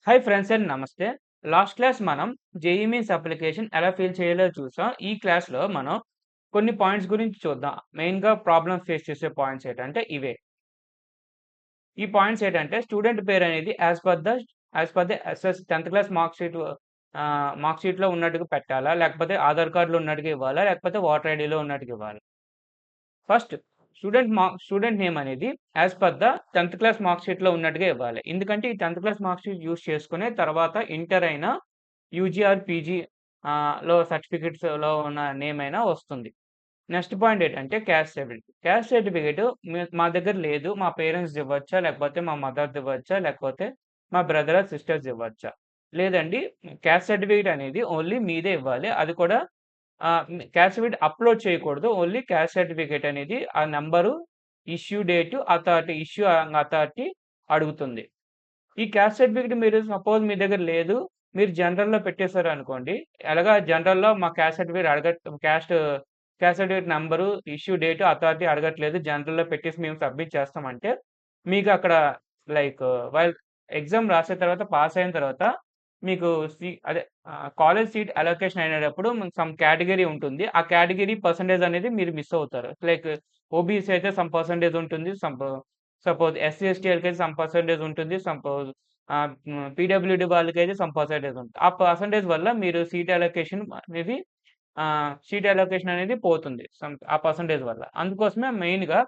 Hi friends and నమస్తే. Last class మనం JEE mains application ఎలా ఫిల్ చేయాలో చూసాం. ఈ క్లాస్‌లో మనం కొన్ని పాయింట్స్ గురించి చూద్దాం. మెయిన్‌గా ప్రాబ్లమ్స్ ఫేస్ చేసే పాయింట్స్ ఏంటంటే ఇవే. ఈ పాయింట్స్ ఏంటంటే స్టూడెంట్ పేరు అనేది యాస్ పర్ ద ఎస్ఎస్ 10థ్ క్లాస్ మార్క్ షీట్‌లో ఉన్నట్టుగా పెట్టాలా? లేకపోతే ఆధార్ కార్డ్‌లో ఉన్నట్టుగా ఇవ్వాలా? లేకపోతే ఓటర్ ఐడీలో ఉన్నట్టుగా ఇవ్వాలా? ఫస్ట్ స్టూడెంట్ నేమ్ అనేది యాస్ పర్ ద 10థ్ క్లాస్ మార్క్ షీట్‌లో ఉన్నట్టుగా ఇవ్వాలి. ఎందుకంటే ఈ 10థ్ క్లాస్ మార్క్ షీట్ యూజ్ చేసుకునే తర్వాత ఇంటర్ అయినా, యూజీ ఆర్ పీజీ లో సర్టిఫికేట్స్‌లో ఉన్న నేమ్ అయినా వస్తుంది. నెక్స్ట్ పాయింట్ ఏంటంటే క్యాస్ట్ సర్టిఫికేట్. క్యాస్ట్ సర్టిఫికేట్ మా దగ్గర లేదు. మా పేరెంట్స్‌ది ఇవ్వచ్చా? లేకపోతే మా మదర్‌ది ఇవ్వచ్చా? లేకపోతే మా బ్రదర్ ఆర్ సిస్టర్స్‌ది ఇవ్వచ్చా? లేదండి, క్యాస్ట్ సర్టిఫికేట్ అనేది ఓన్లీ మీదే ఇవ్వాలి. అది కూడా క్యాస్ట్ సర్టిఫికేట్ అప్‌లోడ్ చేయకూడదు. ఓన్లీ క్యాస్ట్ సర్టిఫికేట్ అనేది ఆ నంబరు, ఇష్యూ డేటు, అథారిటీ అడుగుతుంది. ఈ క్యాస్ట్ సర్టిఫికేట్ మీరు సపోజ్ మీ దగ్గర లేదు. మీరు జనరల్‌లో పెట్టేసారనుకోండి. ఎలాగా జనరల్‌లో మా caste certificate caste certificate number, issue date, authority అడగట్లేదు. జనరల్‌లో పెట్టేసి మేము సబ్మిట్ చేస్తామంటే, మీకు అక్కడ లైక్ వైల్ ఎగ్జామ్ రాసిన తర్వాత పాస్ అయిన తర్వాత మీకు కాలేజ్ సీట్ అలొకేషన్ అయినప్పుడు సమ్ కేటగరీ ఉంటుంది. ఆ కేటగరీ పర్సెంటేజ్ అనేది మీరు మిస్ అవుతారు. లైక్ ఓబీసీ అయితే సమ్ పర్సెంటేజ్ ఉంటుంది. సపోజ్ ఎస్సీ, ఎస్టీ వాళ్ళకైతే సమ్ పర్సెంటేజ్ ఉంటుంది. పీడబ్ల్యూడీ వాళ్ళకైతే సమ్ పర్సెంటేజ్ ఉంటుంది. ఆ పర్సెంటేజ్ వల్ల మీరు సీట్ అలొకేషన్ అనేది పోతుంది. ఆ పర్సెంటేజ్ వల్ల. అందుకోసమే మెయిన్‌గా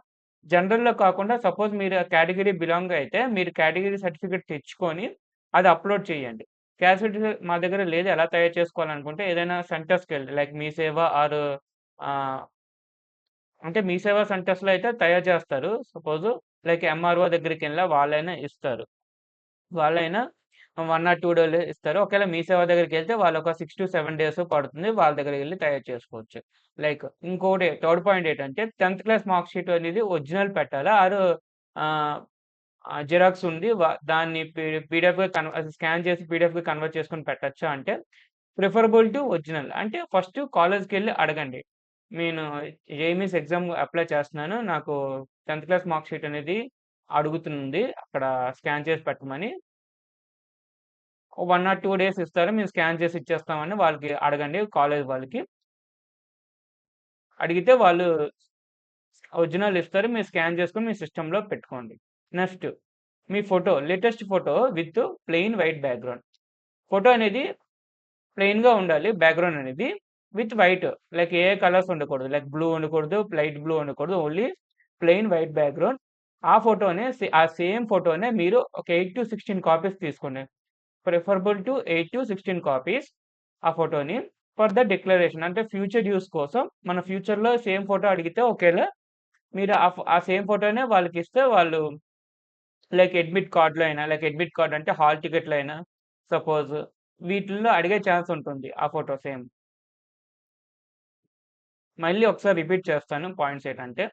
జనరల్‌లో కాకుండా సపోజ్ మీరు ఆ కేటగరీ బిలాంగ్ అయితే మీరు కేటగరీ సర్టిఫికేట్ తెచ్చుకొని అది అప్‌లోడ్ చేయండి. క్యాస్ట్ సర్టిఫికేట్ మా దగ్గర లేదు, ఎలా తయారు చేసుకోవాలనుకుంటే ఏదైనా సెంటర్స్‌కెళ్ళి లైక్ మీ సేవ ఆర్ ఆహ్, అంటే మీ సేవా సెంటర్స్‌లో అయితే తయారు చేస్తారు. సపోజ్ లైక్ ఎంఆర్ఓ దగ్గరికెళ్ళినా వాళ్ళైనా ఇస్తారు. వాళ్ళైనా 1 ఆర్ 2 డేస్‌లో ఇస్తారు. ఒకవేళ మీ సేవ దగ్గరికెళ్తే వాళ్ళొక 6-7 డేస్ పడుతుంది. వాళ్ళ దగ్గరికెళ్లి తయారు చేసుకోవచ్చు. లైక్ ఇంకోటి థర్డ్ పాయింట్ ఏంటంటే 10థ్ క్లాస్ మార్క్ షీట్ అనేది ఒరిజినల్ పెట్టాలా? ఆహ్, జిరాక్స్ ఉంది. దాన్ని పీడీఎఫ్‌గా స్కాన్ చేసి పీడీఎఫ్‌గా కన్వర్ట్ చేసుకొని పెట్టొచ్చా అంటే ప్రిఫరబుల్ టు ఒరిజినల్. అంటే ఫస్ట్ కాలేజ్‌కెళ్ళి అడగండి. నేను జేఈఈ ఎగ్జామ్ అప్లై చేస్తున్నాను. నాకు 10థ్ క్లాస్ మార్క్ షీట్ అనేది అడుగుతుంది. అక్కడ స్కాన్ చేసి పెట్టమని. 1 ఆర్ 2 డేస్ ఇస్తారు. మేము స్కాన్ చేసి ఇచ్చేస్తామని వాళ్ళకి అడగండి, కాలేజ్ వాళ్ళకి. అడిగితే వాళ్ళు ఒరిజినల్ ఇస్తారు. మీరు స్కాన్ చేసుకొని మీ సిస్టమ్‌లో పెట్టుకోండి. Next me latest photo with plain white background. Photo అనేది ప్లెయిన్‌గా ఉండాలి బ్యాక్‌గ్రౌండ్ అనేది. With white, like A colours ఉండకూడదు. లైక్ బ్లూ ఉండకూడదు, లైట్ బ్లూ ఉండకూడదు. Only plain white background. ఆ సేమ్ ఫోటోనే మీరు ఒక 8-16 కాపీస్ తీసుకోండి. ప్రిఫరబుల్ టు 8-16 కాపీస్ ఆ ఫోటోని ఫర్ ద డిక్లరేషన్. అంటే ఫ్యూచర్ యూజ్ కోసం మన ఫ్యూచర్‌లో సేమ్ ఫోటో అడిగితే ఒకేళ మీరు ఆ సేమ్ ఫోటోనే వాళ్ళకిస్తే వాళ్ళు లైక్ అడ్మిట్ కార్డ్ అంటే హాల్ టికెట్‌లో అయినా సపోజ్ వీటిల్లో అడిగే ఛాన్స్ ఉంటుంది ఆ ఫోటో సేమ్. మళ్ళీ ఒకసారి రిపీట్ చేస్తాను పాయింట్స్ ఏంటంటే,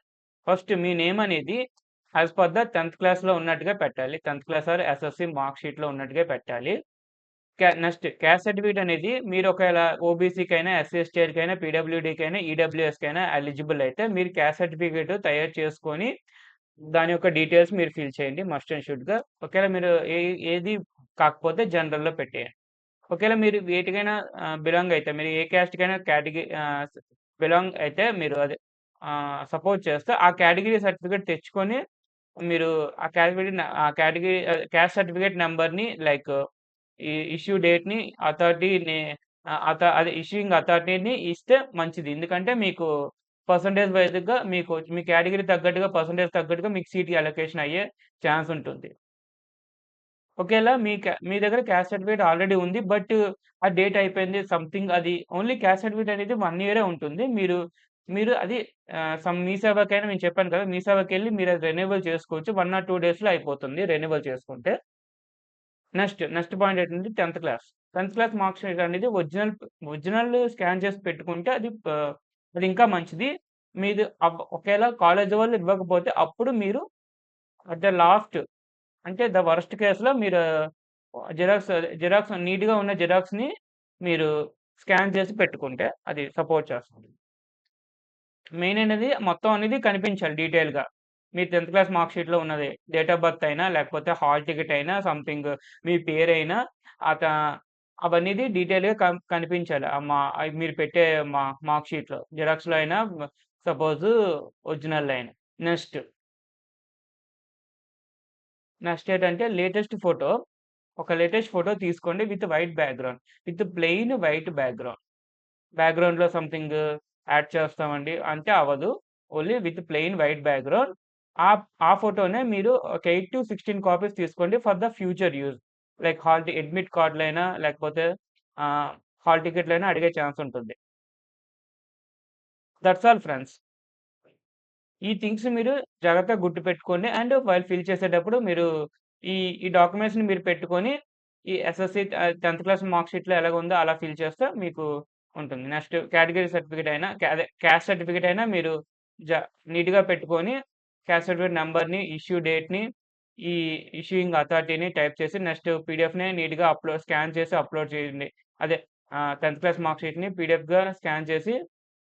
ఫస్ట్ మీ నేమ్ అనేది యాస్ పర్ ద 10థ్ క్లాస్‌లో ఉన్నట్టుగా పెట్టాలి. 10థ్ క్లాస్ ఆర్ ఎస్ఎస్‌సి మార్క్ షీట్‌లో ఉన్నట్టుగా పెట్టాలి. నెక్స్ట్ క్యాస్ట్ సర్టిఫికేట్ అనేది మీరు ఒకవేళ ఓబీసీకైనా, ఎస్సీ, ఎస్టీలకైనా, పీడబ్ల్యూడీకైనా, ఈడబ్ల్యూఎస్‌కైనా ఎలిజిబుల్ అయితే మీరు క్యాస్ట్ సర్టిఫికేట్ తయారు చేసుకొని దాని యొక్క డీటెయిల్స్ మీరు ఫిల్ చేయండి మస్ట్ అండ్ షుడ్‌గా. ఒకవేళ మీరు ఏది కాకపోతే జనరల్‌లో పెట్టేయండి. ఒకవేళ మీరు వేటికైనా బిలాంగ్ అయితే మీరు ఏ క్యాస్ట్‌కైనా బిలాంగ్ అయితే మీరు సపోర్ట్ చేస్తే ఆ కేటగిరీ సర్టిఫికేట్ తెచ్చుకొని మీరు క్యాస్ట్ సర్టిఫికేట్ నంబర్‌ని లైక్ ఇష్యూ డేట్‌ని, అథారిటీని ఆహ్, అథ అదే ఇష్యూయింగ్ అథారిటీని ఇస్తే మంచిది. ఎందుకంటే మీకు పర్సెంటేజ్ వైస్‌గా మీ కేటగరీ తగ్గట్టుగా పర్సెంటేజ్ తగ్గట్టుగా మీకు సీట్ అలొకేషన్ అయ్యే ఛాన్స్ ఉంటుంది. ఒకేళ మీ దగ్గర క్యాస్ట్ సర్టిఫికేట్ ఆల్రెడీ ఉంది. బట్ ఆ డేట్ అయిపోయింది. సంథింగ్ అది ఓన్లీ క్యాస్ట్ సర్టిఫికేట్ అనేది 1 ఇయరే ఉంటుంది. మీరు మీరు అది మీ సేవకైనా నేను చెప్పాను కదా! మీ సేవకెళ్ళి మీరు అది రెన్యువల్ చేసుకోవచ్చు. 1 ఆర్ 2 డేస్‌లో అయిపోతుంది రెన్యువల్ చేసుకుంటే. నెక్స్ట్ పాయింట్ ఏంటంటే 10థ్ క్లాస్. 10థ్ క్లాస్ మార్క్ షీట్ అనేది ఒరిజినల్ స్కాన్ చేసి పెట్టుకుంటే అది ఇంకా మంచిది. ఒకేళ కాలేజీ వాళ్ళు ఇవ్వకపోతే అప్పుడు మీరు అట్ ద లాస్ట్, అంటే ద వరస్ట్ కేస్‌లో మీరు జిరాక్స్ నీట్‌గా ఉన్న జిరాక్స్‌ని మీరు స్కాన్ చేసి పెట్టుకుంటే అది సపోర్ట్ చేస్తుంది. మెయిన్ అనేది మొత్తం అనేది కనిపించాలి డీటెయిల్‌గా. మీ 10th క్లాస్ మార్క్ షీట్‌లో ఉన్నది. డేట్ ఆఫ్ బర్త్ అయినా, లేకపోతే హాల్ టికెట్ అయినా, సంథింగ్ మీ పేరైనా అత అవన్నీది డీటెయిల్‌గా కనిపించాలి. మీరు పెట్టే మార్క్ షీట్‌లో. జిరాక్స్‌లో అయినా, సపోజు ఒరిజినల్‌లో అయినా. నెక్స్ట్, నెక్స్ట్ ఏంటంటే లేటెస్ట్ ఫోటో. ఒక లేటెస్ట్ ఫోటో తీసుకోండి with white background. With plain white background. బ్యాక్‌గ్రౌండ్‌లో సంథింగ్ యాడ్ చేస్తామండి అంటే అవ్వదు. Only with plain white background. ఆ ఆ ఫోటోనే మీరు ఒక 8-16 కాపీస్ తీసుకోండి for the future use. Like admit కార్డ్‌లైనా లేకపోతే ఆహ్, హాల్ టికెట్‌లైనా అడిగే ఛాన్స్ ఉంటుంది. That's all friends. ఈ థింగ్స్ మీరు జాగ్రత్తగా గుర్తుపెట్టుకోండి. అండ్ వైల్ ఫిల్ చేసేటప్పుడు మీరు ఈ ఈ డాక్యుమెంట్స్‌ని మీరు పెట్టుకొని ఈ ఎస్ఎస్‌సి 10th క్లాస్ మార్క్ షీట్‌లో ఎలాగుందో అలా ఫిల్ చేస్తే మీకు ఉంటుంది. నెక్స్ట్ కేటగరీ సర్టిఫికేట్ అయినా అదే క్యాస్ట్ సర్టిఫికేట్ అయినా మీరు జ నీట్‌గా పెట్టుకొని క్యాస్ట్ సర్టిఫికేట్ నంబర్‌ని, ఇష్యూ డేట్‌ని, ఈ ఇష్యూయింగ్ అథారిటీని టైప్ చేసి నెక్స్ట్ పీడీఎఫ్‌ని నీట్‌గా స్కాన్ చేసి అప్‌లోడ్ చేయండి. అదే 10th క్లాస్ మార్క్ షీట్‌ని పీడీఎఫ్‌గా స్కాన్ చేసి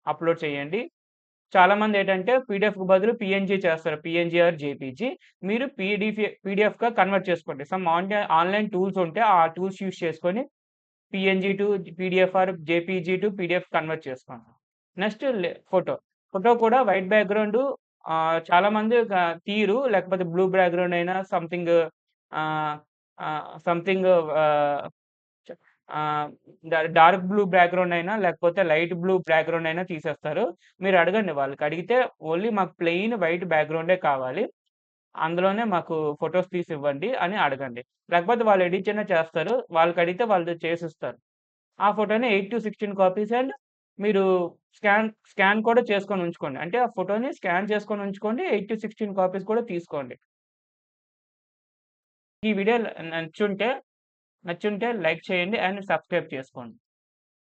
అప్‌లోడ్ చేయండి. చాలామందేంటంటే పీడీఎఫ్‌కి బదులు పీఎన్‌జీ చేస్తారు. PNG or JPG. మీరు పీడీఎఫ్‌గా కన్వర్ట్ చేసుకోండి. సమ్ ఆన్‌లైన్ టూల్స్ ఉంటే ఆ టూల్స్ యూజ్ చేసుకొని PNG to PDF or JPG to PDF convert చేసుకోండి. Next photo. ఫోటో కూడా వైట్ బ్యాక్‌గ్రౌండు చాలామంది తీయరు. లేకపోతే బ్లూ బ్యాక్‌గ్రౌండ్ అయినా ఆహ్, సంథింగ్ ఆహ్ చ ఆహ్, డార్క్ బ్లూ బ్యాక్‌గ్రౌండ్ అయినా, లేకపోతే లైట్ బ్లూ బ్యాక్‌గ్రౌండ్ అయినా తీసేస్తారు. మీరు అడగండి వాళ్ళకి. అడిగితే ఓన్లీ మాకు ప్లెయిన్ వైట్ బ్యాక్‌గ్రౌండే కావాలి. అందులోనే మాకు ఫోటోస్ తీసివ్వండి అని అడగండి. లేకపోతే వాళ్ళు ఎడిట్ అయినా చేస్తారు. వాళ్ళకడిగితే వాళ్ళు చేసిస్తారు. ఆ ఫోటోని 8-16 కాపీస్ అండ్ మీరు స్కాన్ కూడా చేసుకొని ఉంచుకోండి. అంటే ఆ ఫోటోని స్కాన్ చేసుకొని ఉంచుకోండి. 8-16 కాపీస్ కూడా తీసుకోండి. ఈ వీడియో నచ్చుంటే లైక్ చేయండి అండ్ సబ్స్క్రైబ్ చేసుకోండి.